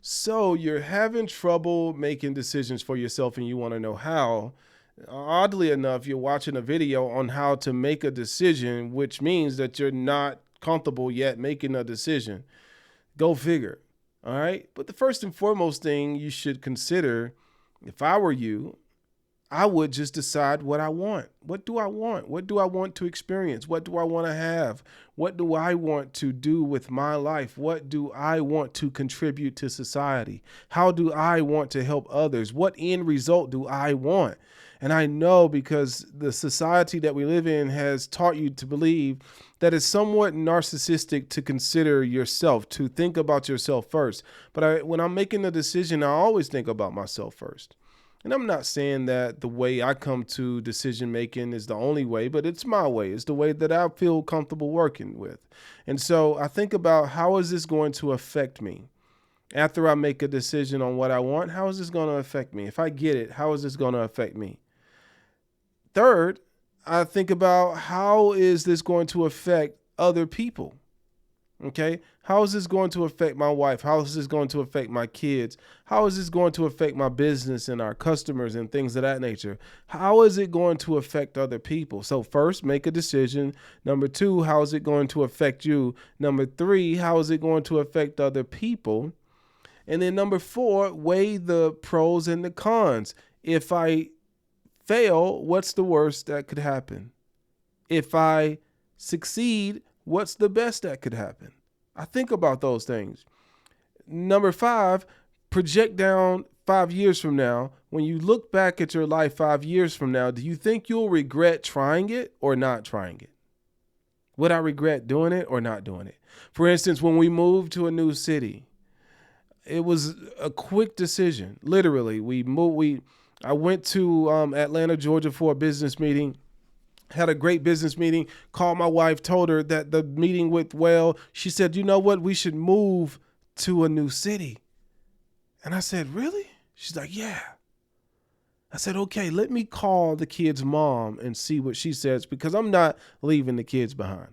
So you're having trouble making decisions for yourself and you want to know how. Oddly enough, you're watching a video on how to make a decision, which means that you're not comfortable yet making a decision. Go figure. All right. But the first and foremost thing you should consider, if I were you, I would just decide what I want. What do I want? What do I want to experience? What do I want to have? What do I want to do with my life? What do I want to contribute to society? How do I want to help others? What end result do I want? And I know because the society that we live in has taught you to believe that it's somewhat narcissistic to consider yourself, to think about yourself first. But when I'm making a decision, I always think about myself first. And I'm not saying that the way I come to decision making is the only way, but it's my way. It's the way that I feel comfortable working with. And so I think about, how is this going to affect me? After I make a decision on what I want, how is this going to affect me? If I get it, how is this going to affect me? Third, I think about, how is this going to affect other people? Okay. How is this going to affect my wife? How is this going to affect my kids? How is this going to affect my business and our customers and things of that nature? How is it going to affect other people? So first, make a decision. Number two, how is it going to affect you? Number three, how is it going to affect other people? And then number four, weigh the pros and the cons. If I fail, what's the worst that could happen? If I succeed, what's the best that could happen? I think about those things. Number five, project down 5 years from now. When you look back at your life 5 years from now, do you think you'll regret trying it or not trying it? Would I regret doing it or not doing it? For instance, when we moved to a new city, it was a quick decision. Literally, I went to Atlanta, Georgia for a business meeting. Had a great business meeting, called my wife, told her that the meeting went well. She said, you know what? We should move to a new city. And I said, really? She's like, yeah. I said, okay, let me call the kid's mom and see what she says, because I'm not leaving the kids behind.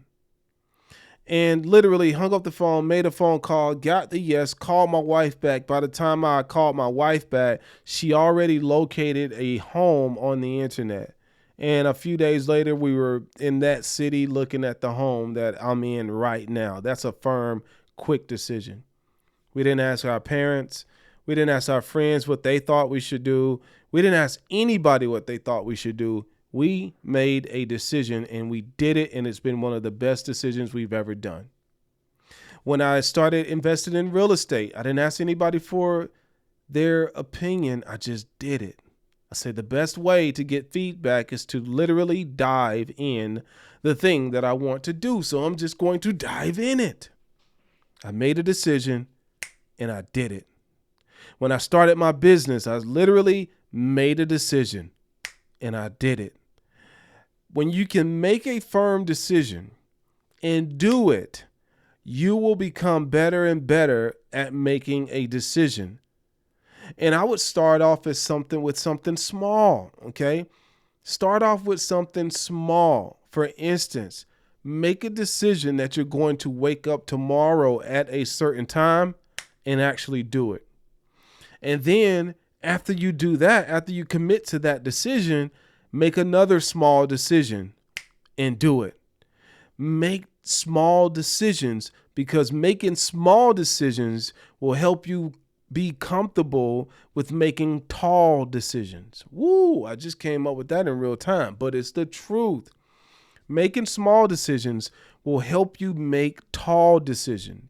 And literally hung up the phone, made a phone call, got the yes, called my wife back. By the time I called my wife back, she already located a home on the internet. And a few days later, we were in that city looking at the home that I'm in right now. That's a firm, quick decision. We didn't ask our parents. We didn't ask our friends what they thought we should do. We didn't ask anybody what they thought we should do. We made a decision and we did it. And it's been one of the best decisions we've ever done. When I started investing in real estate, I didn't ask anybody for their opinion. I just did it. I said the best way to get feedback is to literally dive in the thing that I want to do. So I'm just going to dive in it. I made a decision and I did it. When I started my business, I literally made a decision and I did it. When you can make a firm decision and do it, you will become better and better at making a decision. And I would start off with something small, okay? Start off with something small. For instance, make a decision that you're going to wake up tomorrow at a certain time and actually do it. And then after you do that, after you commit to that decision, make another small decision and do it. Make small decisions, because making small decisions will help you be comfortable with making tall decisions. Woo, I just came up with that in real time, but it's the truth. Making small decisions will help you make tall decisions.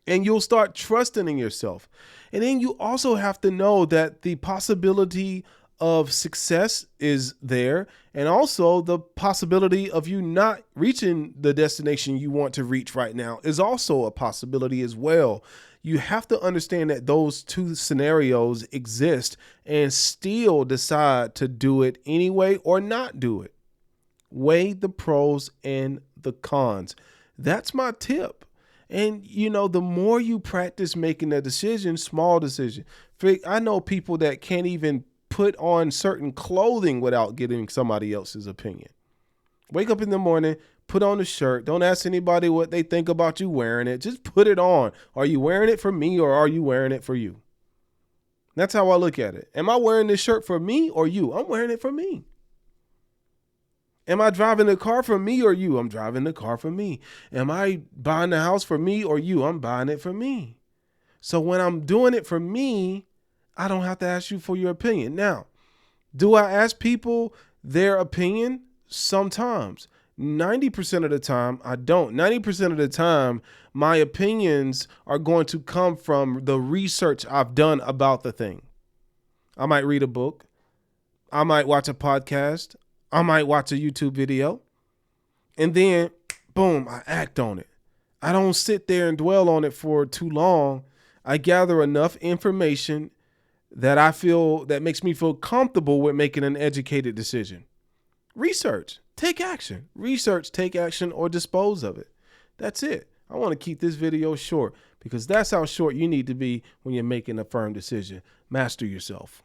And you'll start trusting in yourself. And then you also have to know that the possibility of success is there, and also the possibility of you not reaching the destination you want to reach right now is also a possibility as well. You have to understand that those two scenarios exist and still decide to do it anyway or not do it. Weigh the pros and the cons. That's my tip. And, the more you practice making a decision, small decision. I know people that can't even put on certain clothing without getting somebody else's opinion. Wake up in the morning, Put on the shirt. Don't ask anybody what they think about you wearing it. Just put it on. Are you wearing it for me or are you wearing it for you? That's how I look at it. Am I wearing this shirt for me or you? I'm wearing it for me. Am I driving the car for me or you? I'm driving the car for me. Am I buying the house for me or you? I'm buying it for me. So when I'm doing it for me, I don't have to ask you for your opinion. Now, do I ask people their opinion? Sometimes. 90% of the time, I don't. 90% of the time, my opinions are going to come from the research I've done about the thing. I might read a book. I might watch a podcast. I might watch a YouTube video. And then, boom, I act on it. I don't sit there and dwell on it for too long. I gather enough information that I feel that makes me feel comfortable with making an educated decision. Research, take action. Research, take action, or dispose of it. That's it. I want to keep this video short because that's how short you need to be when you're making a firm decision. Master yourself.